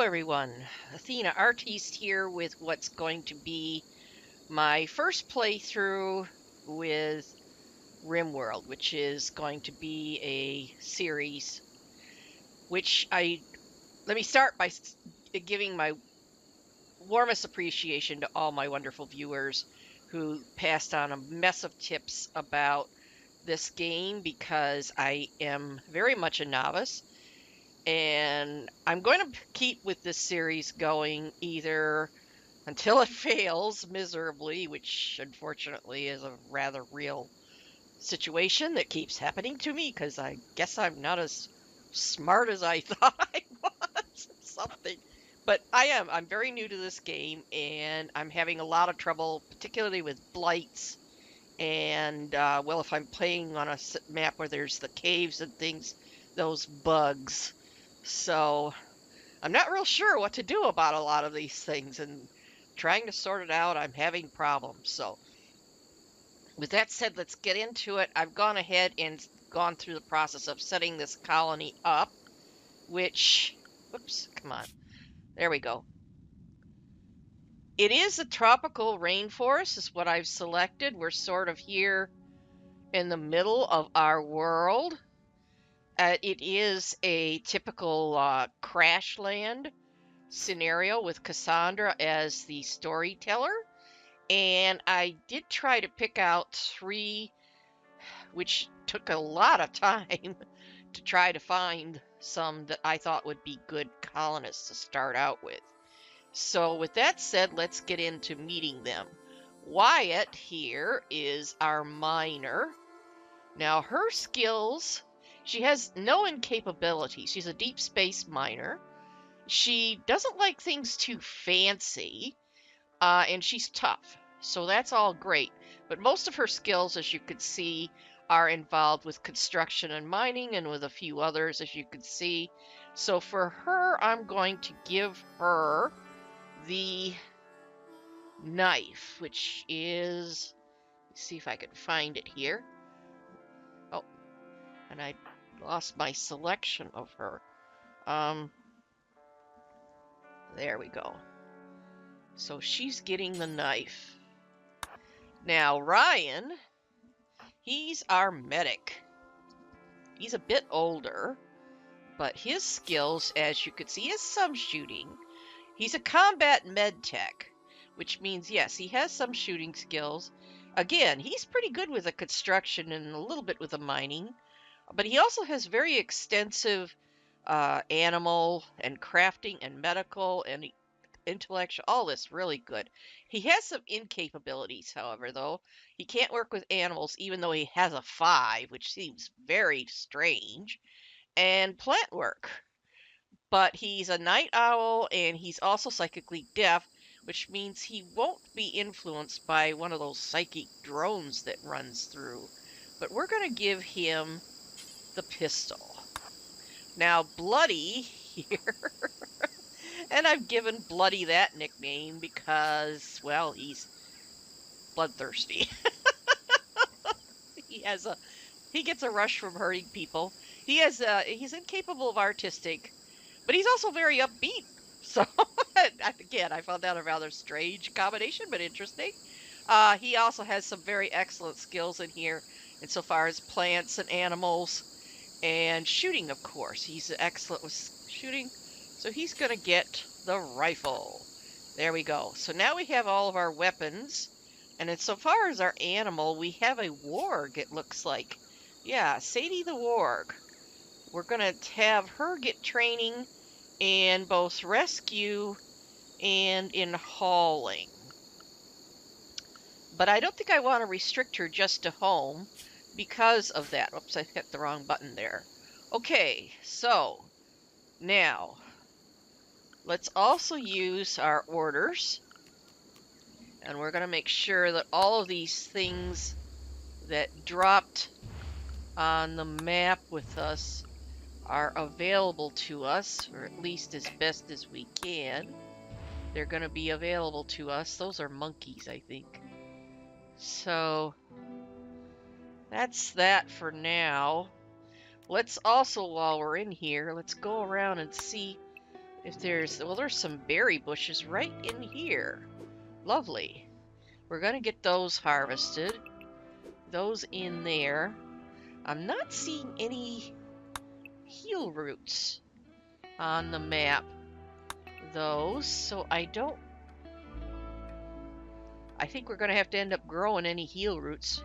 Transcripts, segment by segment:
everyone, Athena Artiste here with what's going to be my first playthrough with RimWorld, which is going to be a series let me start by giving my warmest appreciation to all my wonderful viewers who passed on a mess of tips about this game because I am very much a novice. And I'm going to keep with this series going either until it fails miserably, which unfortunately is a rather real situation that keeps happening to me because I guess I'm not as smart as I thought I was. Something. But I am. I'm very new to this game, and I'm having a lot of trouble, particularly with blights. And, well, if I'm playing on a map where there's the caves and things, those bugs. So I'm not real sure what to do about a lot of these things, and trying to sort it out, I'm having problems. So with that said, let's get into it. I've gone ahead and gone through the process of setting this colony up, which, whoops, come on, there we go. It is a tropical rainforest is what I've selected. We're sort of here in the middle of our world. It is a typical crash land scenario with Cassandra as the storyteller, and I did try to pick out 3, which took a lot of time to try to find some that I thought would be good colonists to start out with. So with that said, let's get into meeting them. Wyatt here is our miner. Now her skills, she has no incapability. She's a deep space miner. She doesn't like things too fancy, and she's tough, so that's all great. But most of her skills, as you could see, are involved with construction and mining, and with a few others, as you could see. So for her, I'm going to give her the knife, which is, let's see if I can find it here. Oh, and I lost my selection of her. There we go. So she's getting the knife. Now Ryan, he's our medic. He's a bit older, but his skills, as you could see, is some shooting. He's a combat med tech, which means, yes, he has some shooting skills. Again, he's pretty good with the construction and a little bit with the mining, but he also has very extensive animal and crafting and medical and intellectual, all this really good. He has some incapabilities, however, though. He can't work with animals, even though he has a 5, which seems very strange, and plant work. But he's a night owl, and he's also psychically deaf, which means he won't be influenced by one of those psychic drones that runs through. But we're going to give him the pistol. Now, Bloody here, and I've given Bloody that nickname because, well, he's bloodthirsty. He gets a rush from hurting people. He's incapable of artistic, but he's also very upbeat. So, again, I found that a rather strange combination, but interesting. He also has some very excellent skills in here, insofar as plants and animals, and shooting, of course. He's excellent with shooting, so he's going to get the rifle. There we go. So now we have all of our weapons, and insofar as our animal, we have a warg, it looks like. Yeah, Sadie the warg. We're going to have her get training in both rescue and in hauling. But I don't think I want to restrict her just to home because of that. Oops, I hit the wrong button there. Okay, so now let's also use our orders, and we're going to make sure that all of these things that dropped on the map with us are available to us, or at least as best as we can. They're going to be available to us. Those are monkeys, I think. So that's that for now. Let's also, while we're in here, let's go around and see If there's, well, there's some berry bushes right in here. Lovely. We're going to get those harvested. Those in there. I'm not seeing any heel roots on the map, those, so I think we're going to have to end up growing any heel roots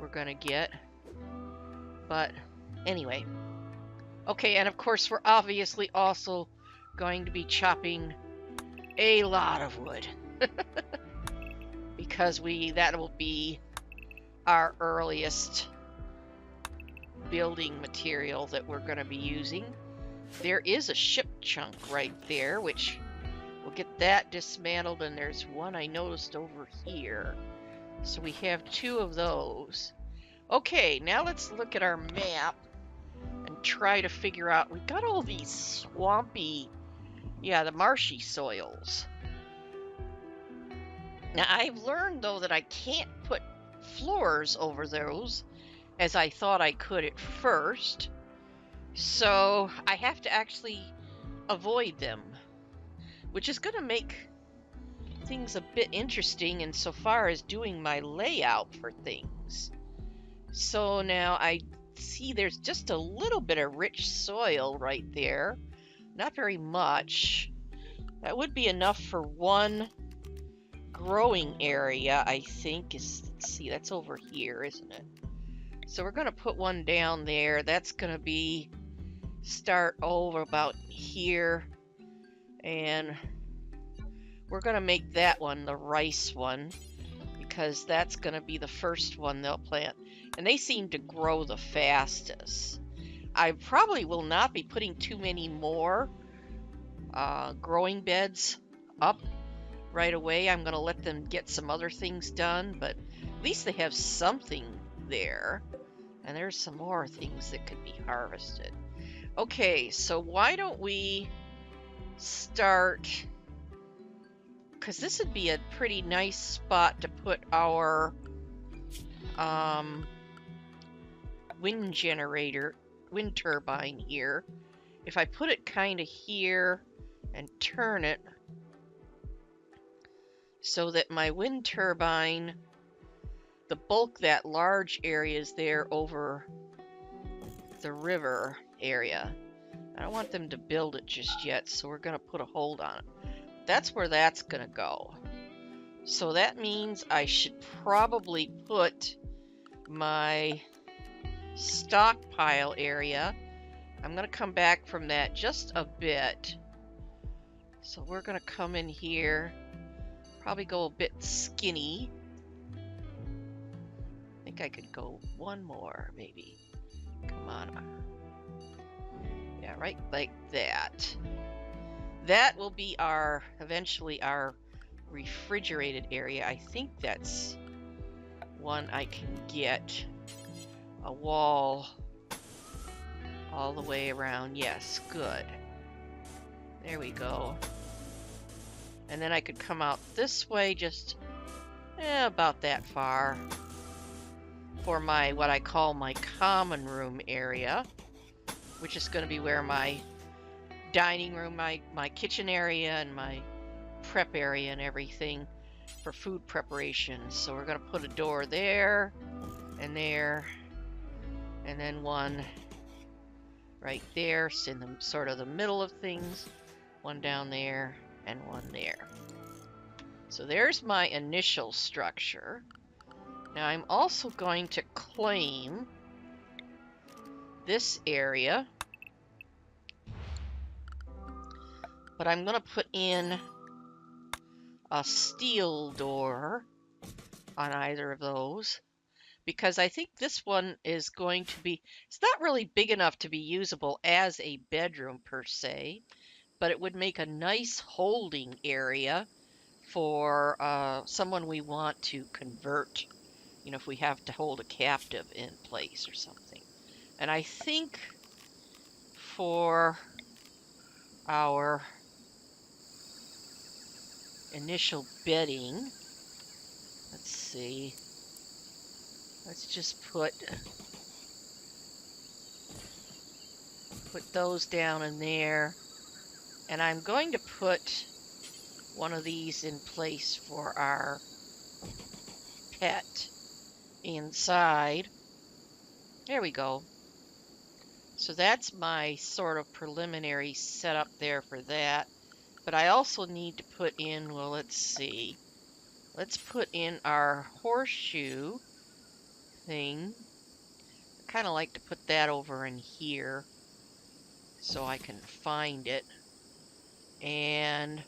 we're going to get. But anyway. Okay, and of course we're obviously also going to be chopping a lot of wood. Because that will be our earliest building material that we're going to be using. There is a ship chunk right there, which we'll get that dismantled, and there's one I noticed over here. So we have 2 of those. Okay, now let's look at our map and try to figure out, we've got all these swampy, the marshy soils. Now I've learned though that I can't put floors over those as I thought I could at first. So I have to actually avoid them, which is going to make things a bit interesting insofar as doing my layout for things. So now I see there's just a little bit of rich soil right there. Not very much. That would be enough for one growing area, I think. Let's see, that's over here, isn't it? So we're going to put one down there. That's going to start over about here. And we're going to make that one the rice one, because that's going to be the first one they'll plant. And they seem to grow the fastest. I probably will not be putting too many more growing beds up right away. I'm going to let them get some other things done, but at least they have something there. And there's some more things that could be harvested. Okay, so why don't we start, because this would be a pretty nice spot to put our wind turbine here. If I put it kind of here and turn it so that my wind turbine, the bulk, that large area is there over the river area. I don't want them to build it just yet, so we're going to put a hold on it. That's where that's going to go. So that means I should probably put my stockpile area. I'm going to come back from that just a bit. So we're going to come in here, probably go a bit skinny. I think I could go one more, maybe. Come on. Yeah, right like that. That will be eventually our refrigerated area. I think that's one I can get a wall all the way around. Yes, good. There we go. And then I could come out this way, just about that far, for my, what I call my common room area, which is going to be where my dining room, my kitchen area, and my prep area and everything for food preparation. So we're going to put a door there, and then one right there, in the sort of the middle of things, one down there, and one there. So there's my initial structure. Now I'm also going to claim this area, but I'm going to put in a steel door on either of those, because I think this one is going to be, it's not really big enough to be usable as a bedroom per se, but it would make a nice holding area for someone we want to convert, if we have to hold a captive in place or something. And I think for our initial bedding, let's see, let's just put those down in there, And I'm going to put one of these in place for our pet inside. There we go. So that's my sort of preliminary setup there for that. But I also need to put in, well, let's see. Let's put in our horseshoe thing. I kind of like to put that over in here so I can find it. And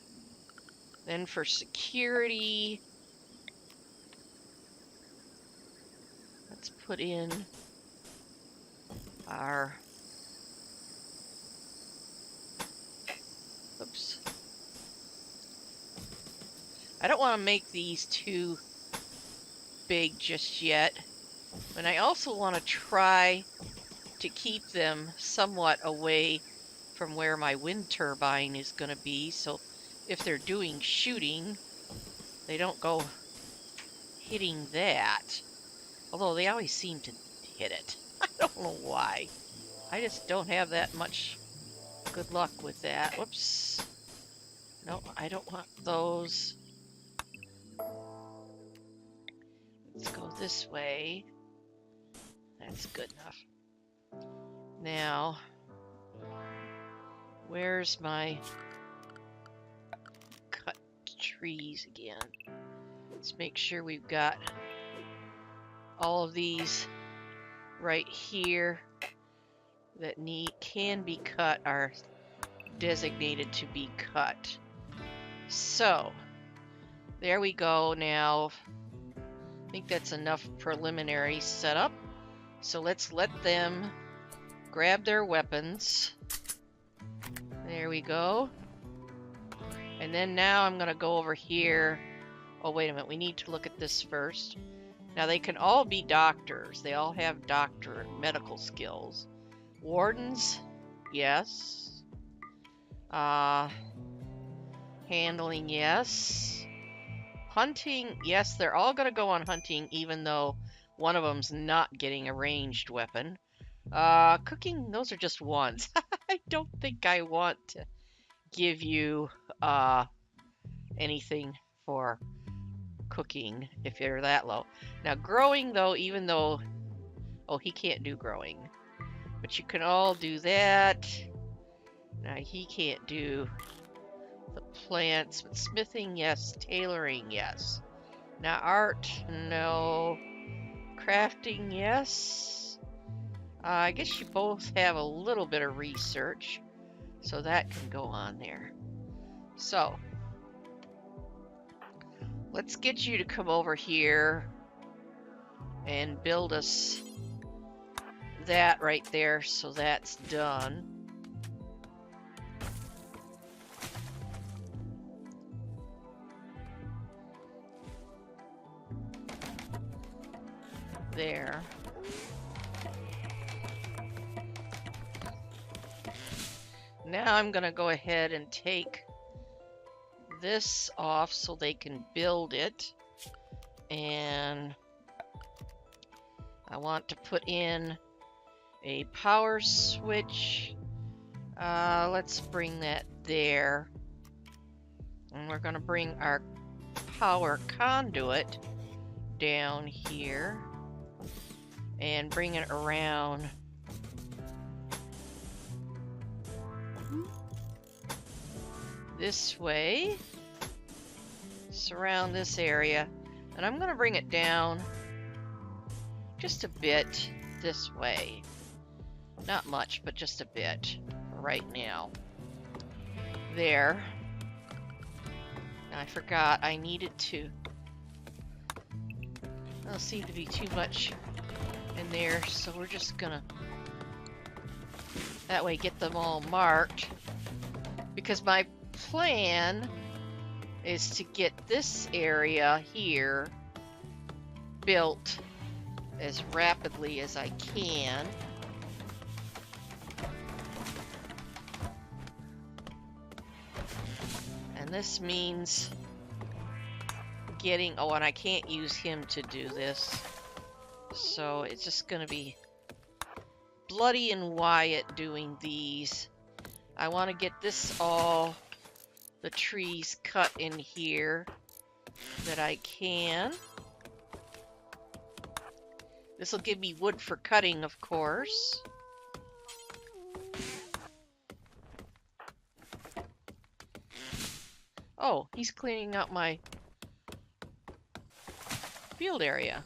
then for security, let's put in our, oops. I don't want to make these too big just yet. And I also want to try to keep them somewhat away from where my wind turbine is going to be, so if they're doing shooting, they don't go hitting that. Although they always seem to hit it. I don't know why. I just don't have that much good luck with that. Whoops. No, I don't want those. Let's go this way. That's good enough. Now, where's my cut trees again? Let's make sure we've got all of these right here that can be cut, are designated to be cut. So, there we go. Now, I think that's enough preliminary setup. So let's let them grab their weapons. There we go. And then now I'm going to go over here. Oh, wait a minute. We need to look at this first. Now, they can all be doctors. They all have doctor medical skills. Wardens, yes. Handling, yes. Hunting, yes. They're all going to go on hunting, even though one of them's not getting a ranged weapon. Cooking, those are just ones. I don't think I want to give you anything for cooking if you're that low. Now growing though, even though, oh, he can't do growing, but you can all do that. Now he can't do the plants, but smithing, yes. Tailoring, yes. Now art, no. Crafting, yes. I guess you both have a little bit of research, so that can go on there. So, let's get you to come over here and build us that right there, so that's done. There. Now I'm going to go ahead and take this off so they can build it. And I want to put in a power switch. Let's bring that there. And we're going to bring our power conduit down here and bring it around this way, surround this area, and I'm going to bring it down just a bit this way. Not much, but just a bit for right now. There. Now, I forgot I needed to. Doesn't seem to be too much in there, so we're just gonna that way get them all marked, because my plan is to get this area here built as rapidly as I can. And this means getting, oh, and I can't use him to do this. So it's just going to be Bloody and Wyatt doing these. I want to get this all the trees cut in here that I can. This will give me wood for cutting, of course. Oh, he's cleaning out my field area.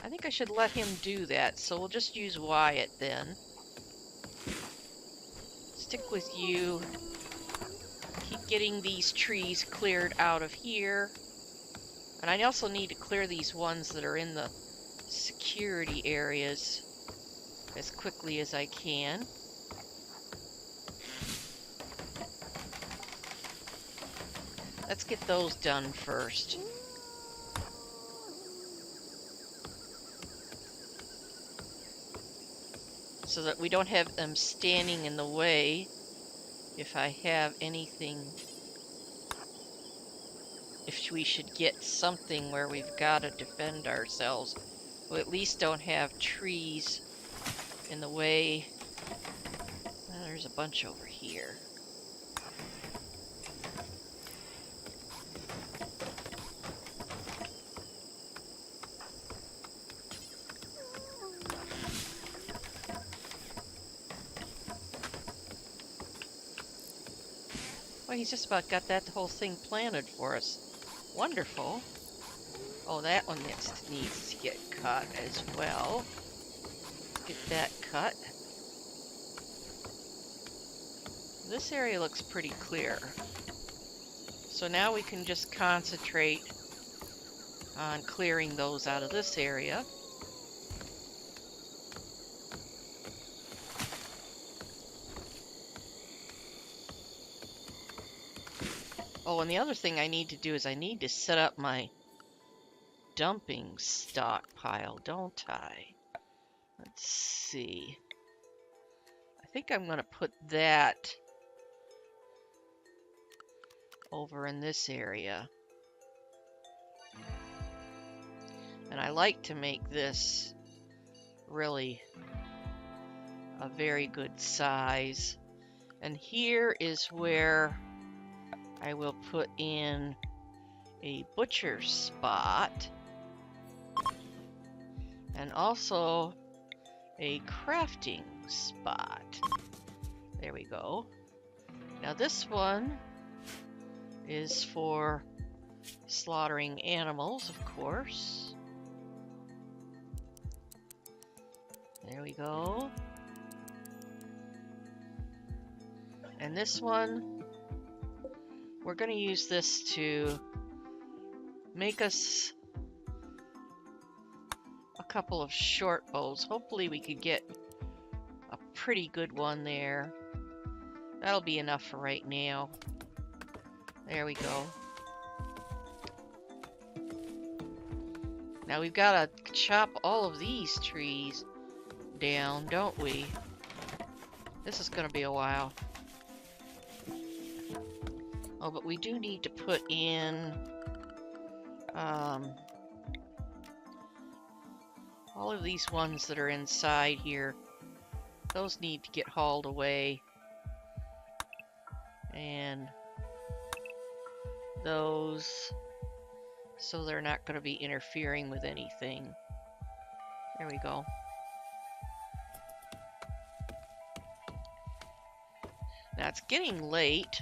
I think I should let him do that, so we'll just use Wyatt then. Stick with you. Keep getting these trees cleared out of here. And I also need to clear these ones that are in the security areas as quickly as I can. Let's get those done first. So that we don't have them standing in the way if I have anything. If we should get something where we've got to defend ourselves, we at least don't have trees in the way. Well, there's a bunch over here. Well, he's just about got that whole thing planted for us. Wonderful. Oh, that one needs to get cut as well. Get that cut. This area looks pretty clear. So now we can just concentrate on clearing those out of this area. Oh, and the other thing I need to do is I need to set up my dumping stockpile, don't I? Let's see. I think I'm going to put that over in this area. And I like to make this really a very good size. And here is where I will put in a butcher spot and also a crafting spot. There we go. Now this one is for slaughtering animals, of course. There we go. And this one, we're going to use this to make us a couple of short bows. Hopefully we could get a pretty good one there. That'll be enough for right now. There we go. Now we've got to chop all of these trees down, don't we? This is going to be a while. Oh, but we do need to put in all of these ones that are inside here. Those need to get hauled away. And those, so they're not going to be interfering with anything. There we go. Now it's getting late,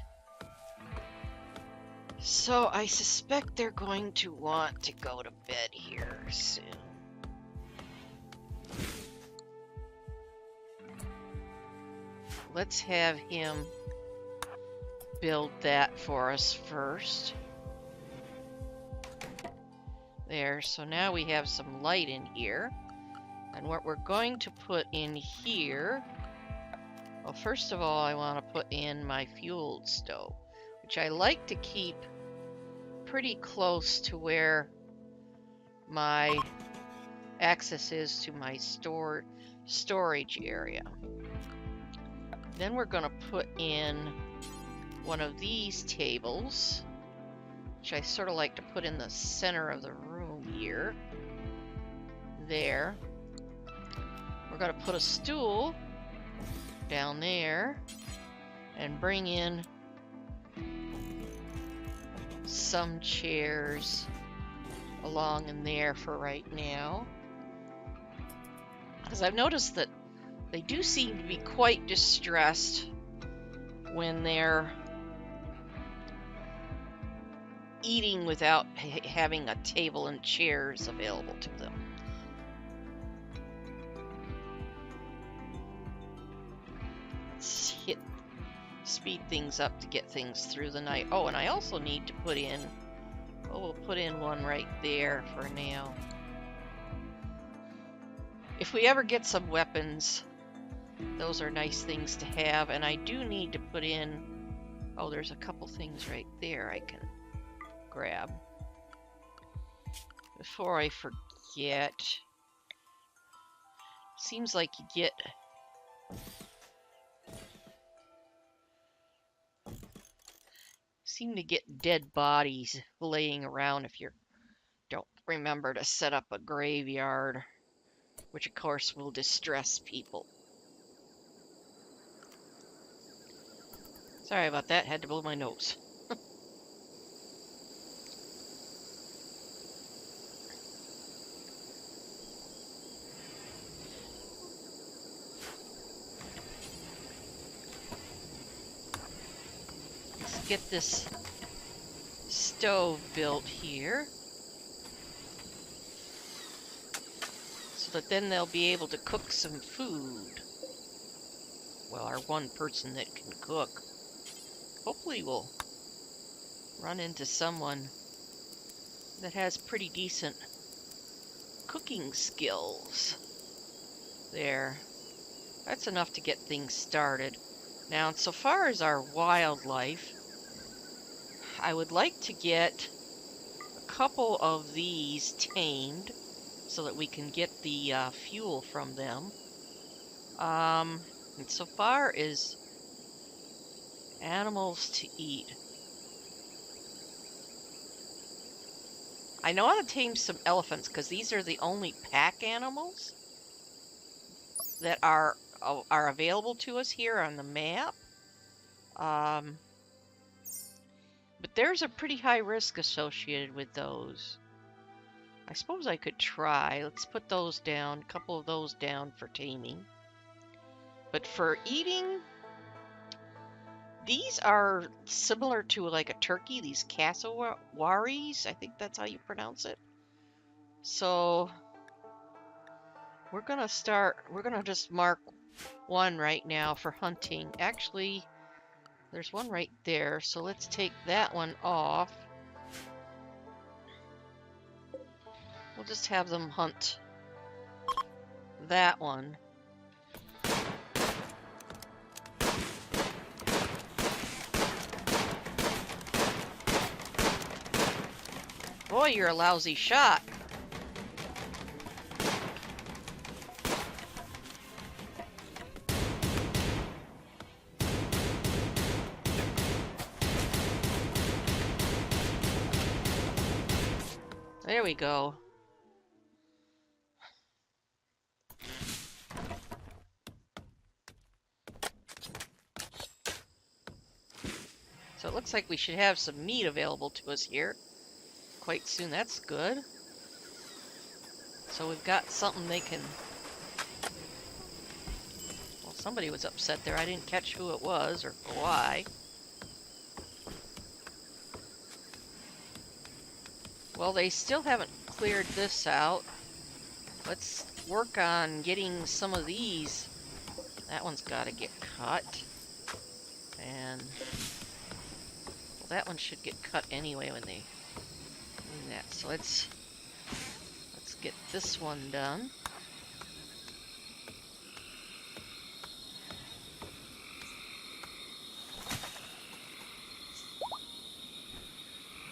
so I suspect they're going to want to go to bed here soon. Let's have him build that for us first. There, so now we have some light in here. And what we're going to put in here, well, first of all, I want to put in my fuel stove, which I like to keep pretty close to where my access is to my storage area. Then we're going to put in one of these tables, which I sort of like to put in the center of the room here. There. We're going to put a stool down there. and bring in some chairs along in there for right now. Because I've noticed that they do seem to be quite distressed when they're eating without having a table and chairs available to them. Let's speed things up to get things through the night. Oh, and I also need to put in, we'll put in one right there for now. If we ever get some weapons, those are nice things to have. And I do need to put in, oh, there's a couple things right there I can grab. Before I forget, seems like you seem to get dead bodies laying around if you don't remember to set up a graveyard, which of course will distress people. Sorry about that, had to blow my nose. Let's get this stove built here, so that then they'll be able to cook some food. Well, our one person that can cook. Hopefully we'll run into someone that has pretty decent cooking skills. There. That's enough to get things started. Now, so far as our wildlife, I would like to get a couple of these tamed so that we can get the fuel from them. And so far as animals to eat, I know how to tame some elephants because these are the only pack animals that are available to us here on the map. But there's a pretty high risk associated with those. I suppose I could try. Let's put those down, a couple of those down for taming. But for eating, these are similar to like a turkey, these cassowaries. I think that's how you pronounce it. So we're gonna just mark one right now for hunting. Actually, there's one right there, so let's take that one off. We'll just have them hunt that one. Boy, you're a lousy shot. There we go. So it looks like we should have some meat available to us here quite soon. That's good. So we've got something they can... Well, somebody was upset there. I didn't catch who it was or why. Well, they still haven't cleared this out. Let's work on getting some of these. That one's got to get cut. And well, that one should get cut anyway when they do that. So let's get this one done.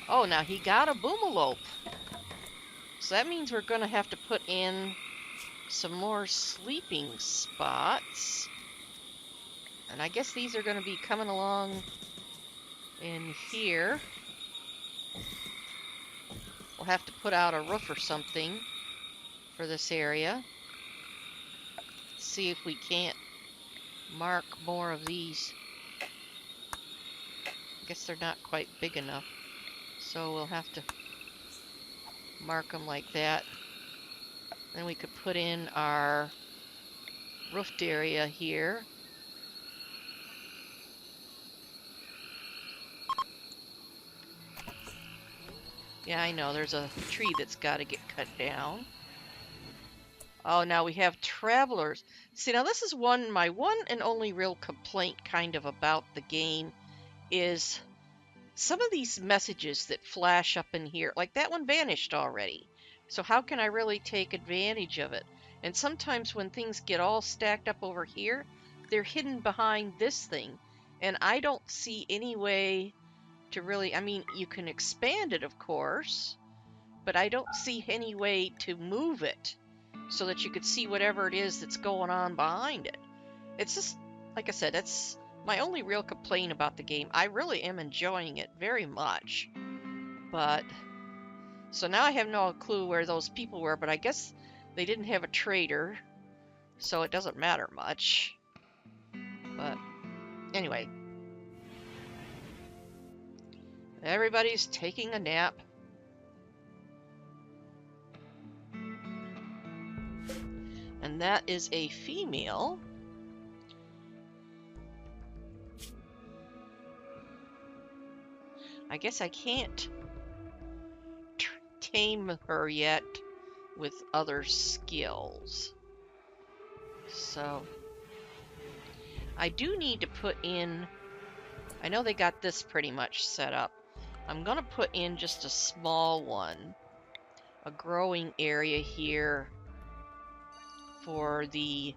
Oh, now he got a boomalope. So that means we're going to have to put in some more sleeping spots. And I guess these are going to be coming along in here. We'll have to put out a roof or something for this area. See if we can't mark more of these I guess they're not quite big enough. So we'll have to mark them like that. Then we could put in our roofed area here. Yeah, I know, there's a tree that's got to get cut down. Oh, now we have travelers. See, now this is my one and only real complaint kind of about the game is some of these messages that flash up in here, like that one vanished already. So how can I really take advantage of it? And sometimes when things get all stacked up over here, they're hidden behind this thing. And I don't see any way to really, I mean, you can expand it, of course, but I don't see any way to move it so that you could see whatever it is that's going on behind it. It's just, like I said, it's my only real complaint about the game. I really am enjoying it very much. But, so now I have no clue where those people were, but I guess they didn't have a trader, so it doesn't matter much. But, anyway. Everybody's taking a nap. And that is a female. I guess I can't tame her yet with other skills. So I do need to put in, I know they got this pretty much set up. I'm gonna put in just a small one, a growing area here for the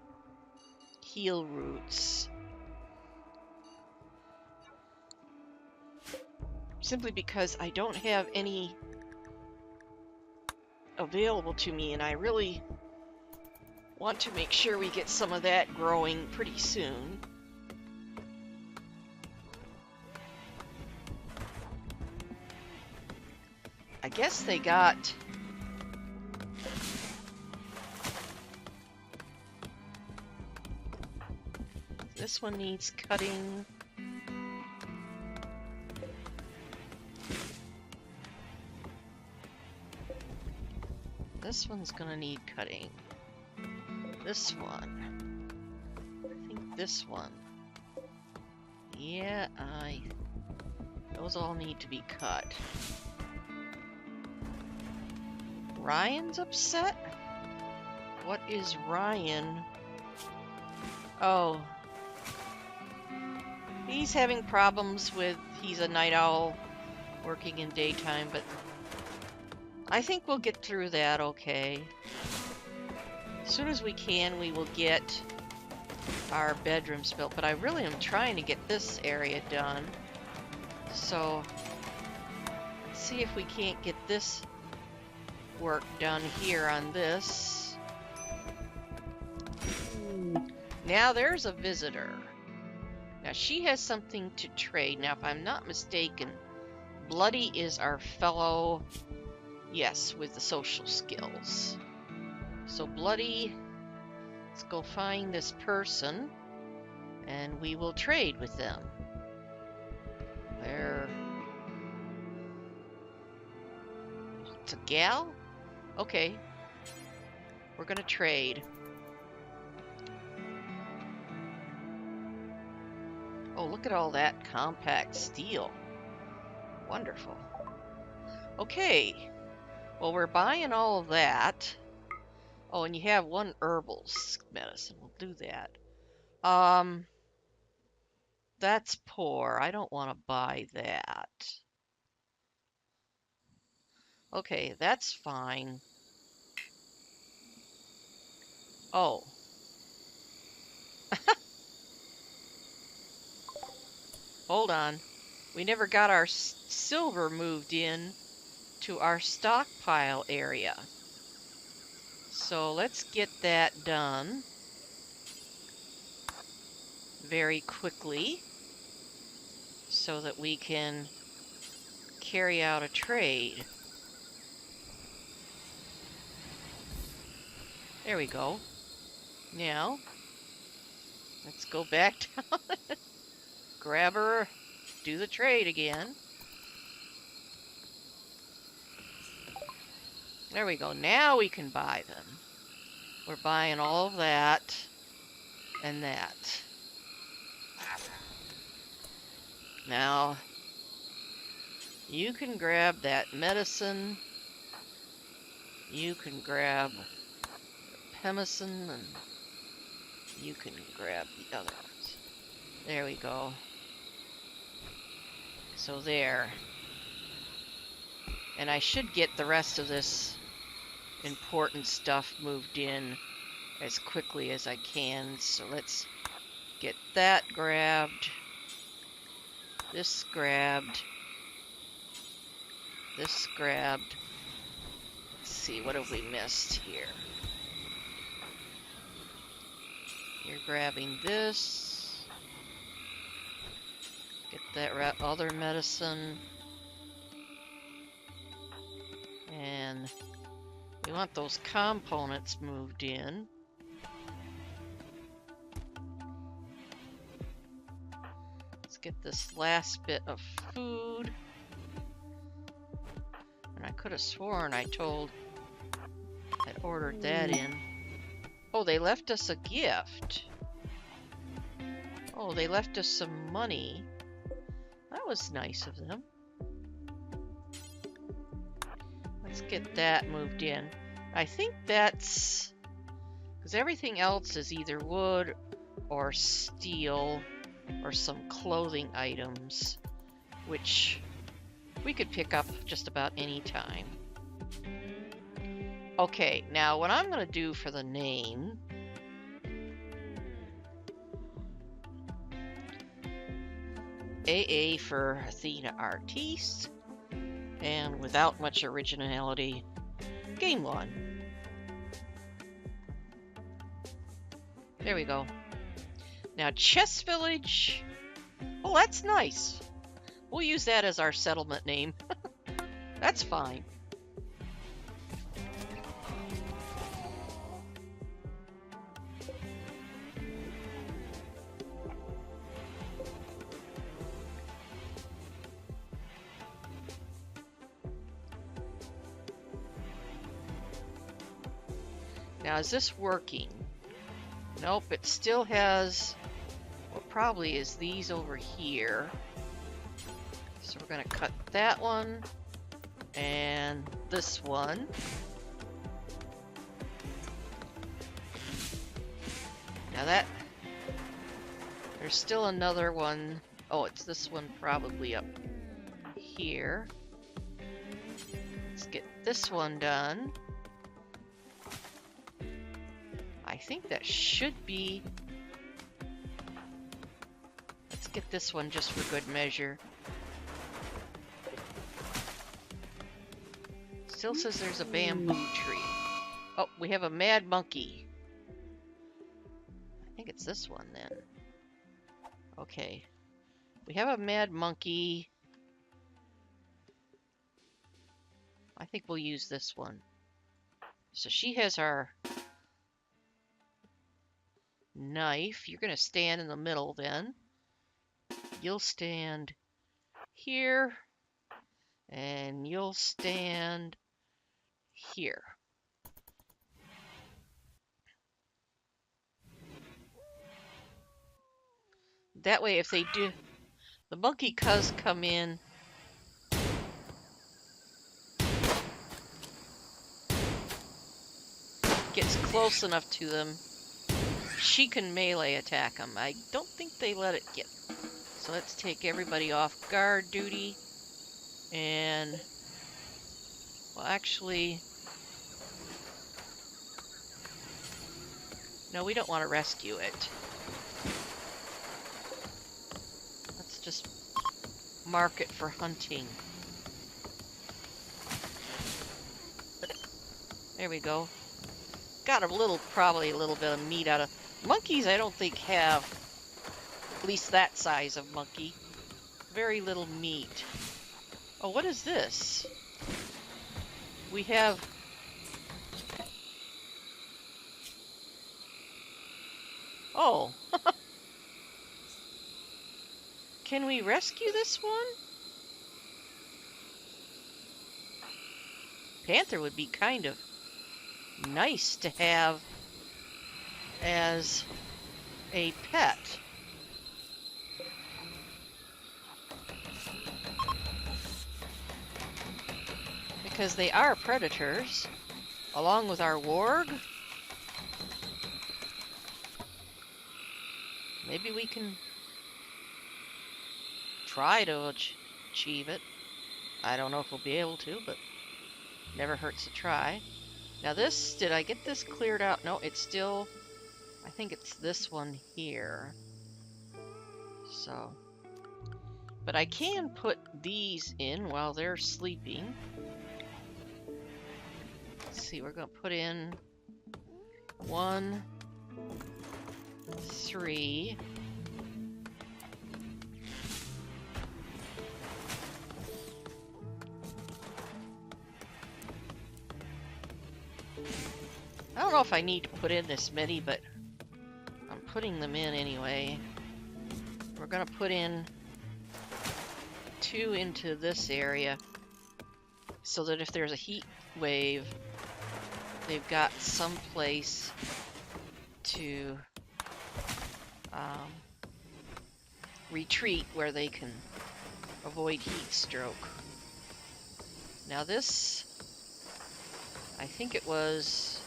heal roots. Simply because I don't have any available to me, and I really want to make sure we get some of that growing pretty soon. I guess they got this one needs cutting. This one's gonna need cutting. This one. I think this one. Yeah, those all need to be cut. Ryan's upset? What is Ryan? Oh. He's having problems with, he's a night owl working in daytime, but I think we'll get through that okay. As soon as we can, we will get our bedrooms built, but I really am trying to get this area done. So, let's see if we can't get this work done here on this. Now there's a visitor. Now she has something to trade. Now if I'm not mistaken, Bloody is our fellow, yes, with the social skills. So Bloody, let's go find this person and we will trade with them. It's a gal? Okay. We're gonna trade. Oh, look at all that compact steel. Wonderful. Okay. Well, we're buying all of that. Oh, and you have one herbal medicine. We'll do that. That's poor. I don't want to buy that. Okay, that's fine. Oh. Hold on. We never got our silver moved in to our stockpile area. So let's get that done very quickly so that we can carry out a trade. There we go. Now, let's go back down. Grab her do the trade again. There we go. Now we can buy them. We're buying all of that and that. Now, you can grab that medicine. You can grab pemicin, and you can grab the other ones. There we go. So there. And I should get the rest of this important stuff moved in as quickly as I can. So let's get that grabbed. This grabbed. This grabbed. Let's see, what have we missed here? You're grabbing this. Get that other medicine. And we want those components moved in. Let's get this last bit of food. And I could have sworn I'd ordered that in. Oh, they left us a gift. Oh, they left us some money. That was nice of them. Let's get that moved in. I think that's because everything else is either wood or steel or some clothing items, which we could pick up just about any time. Okay, now what I'm going to do for the name, AA for Athena Artiste, and without much originality, Game 1. There we go. Now, Chess Village. Oh, that's nice. We'll use that as our settlement name. That's fine. Now, is this working? Nope, it still has what probably is these over here. So we're going to cut that one and this one. Now there's still another one. Oh, it's this one probably up here. Let's get this one done. I think that should be. Let's get this one just for good measure. Still says there's a bamboo tree. Oh, we have a mad monkey. I think it's this one then. Okay. We have a mad monkey. I think we'll use this one. So she has our knife. You're going to stand in the middle then. You'll stand here. And you'll stand here. That way, if they do, the monkey cuz come in, gets close enough to them, she can melee attack them. I don't think they let it get. So let's take everybody off guard duty. And, well, actually, no, we don't want to rescue it. Let's just mark it for hunting. There we go. Got a little, probably a little bit of meat out of monkeys. I don't think have at least that size of monkey. Very little meat. Oh, what is this? We have Can we rescue this one? Panther would be kind of nice to have as a pet. Because they are predators, along with our warg. Maybe we can try to achieve it. I don't know if we'll be able to, but never hurts to try. Now this, did I get this cleared out? No, it's still, I think it's this one here. So, but I can put these in while they're sleeping. Let's see, we're going to put in 1, 3. I don't know if I need to put in this many, but I'm putting them in anyway. We're going to put in 2 into this area so that if there's a heat wave, they've got some place to retreat where they can avoid heat stroke. Now this, I think it was...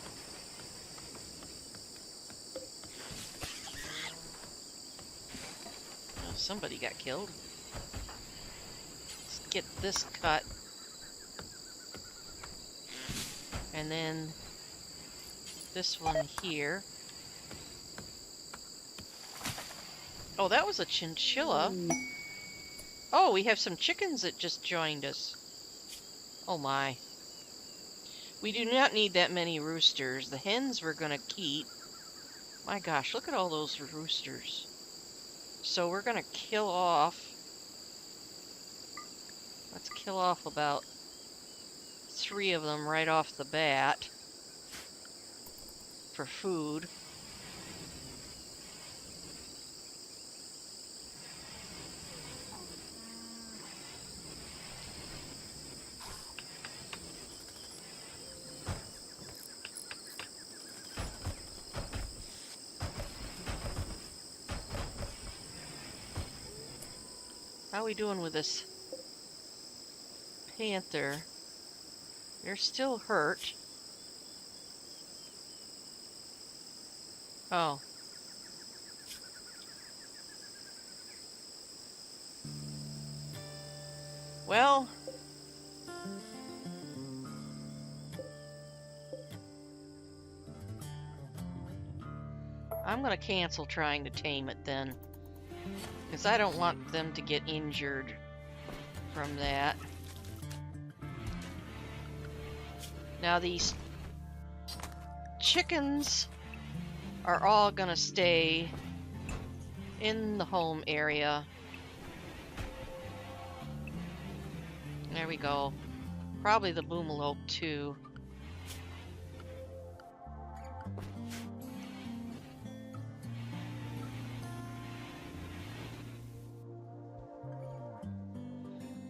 Oh, somebody got killed. Let's get this cut. And then this one here. Oh, that was a chinchilla. Oh, we have some chickens that just joined us. Oh my. We do not need that many roosters. The hens we're gonna keep. My gosh, look at all those roosters. So we're gonna kill off. Let's kill off about 3 of them right off the bat for food. How are we doing with this panther? They're still hurt. Oh. Well, I'm gonna cancel trying to tame it then, because I don't want them to get injured from that. Now these chickens are all gonna stay in the home area. There we go. Probably the boomalope too.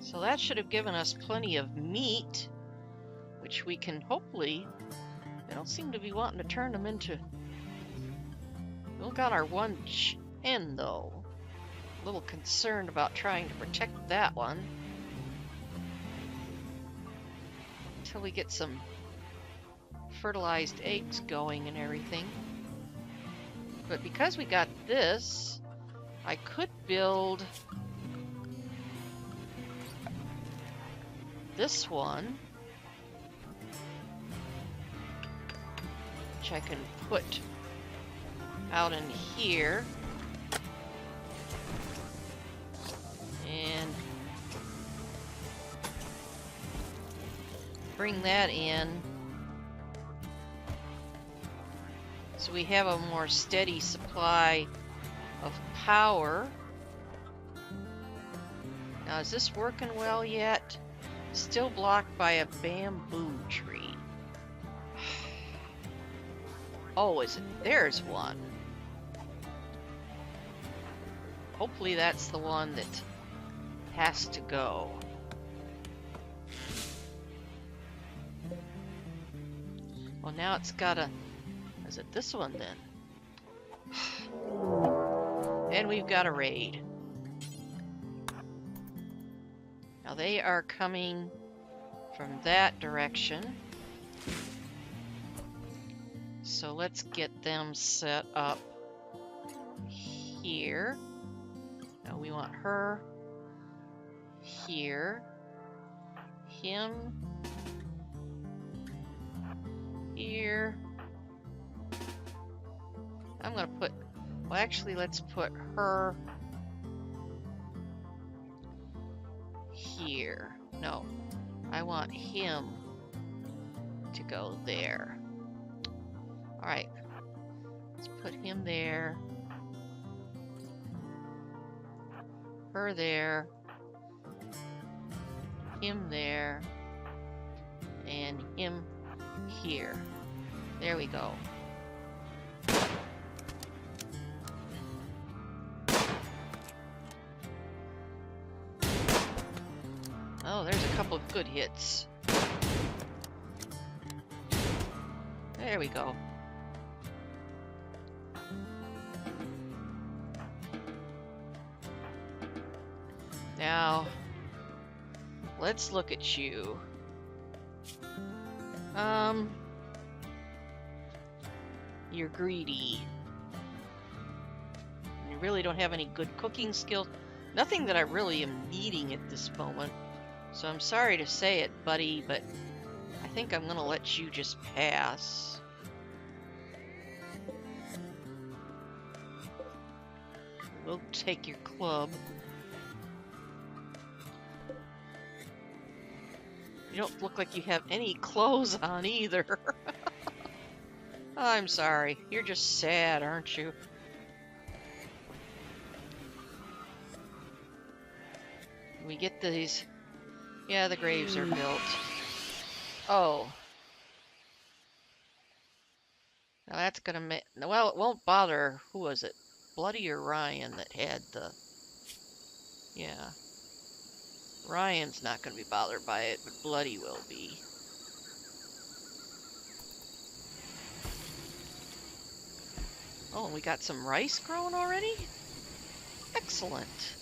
So that should have given us plenty of meat, which we can hopefully... They don't seem to be wanting to turn them into... We only got our 1 hen though. A little concerned about trying to protect that one. Until we get some fertilized eggs going and everything. But because we got this, I could build this one, which I can put out in here, and bring that in so we have a more steady supply of power. Now, is this working well yet? Still blocked by a bamboo tree. Oh, is it? There's one. hopefully that's the one that has to go. Well, now it's gotta... Is it this one then? And we've got a raid. Now they are coming from that direction. So let's get them set up here. Now we want her here. Him here. I'm gonna put, well actually let's put her here. No, I want him to go there. Alright, let's put him there. Her there. Him there. And him here. There we go. Oh, there's a couple of good hits. There we go. Now, let's look at you. You're greedy. You really don't have any good cooking skills. Nothing that I really am needing at this moment. So I'm sorry to say it, buddy, but I think I'm gonna let you just pass. We'll take your club. You don't look like you have any clothes on either. I'm sorry. You're just sad, aren't you? We get these... Yeah, the graves are built. Oh. Now that's gonna make... Well, it won't bother... Who was it? Bloody or Ryan that had the... Yeah. Ryan's not gonna be bothered by it, but Bloody will be. Oh, and we got some rice growing already? Excellent.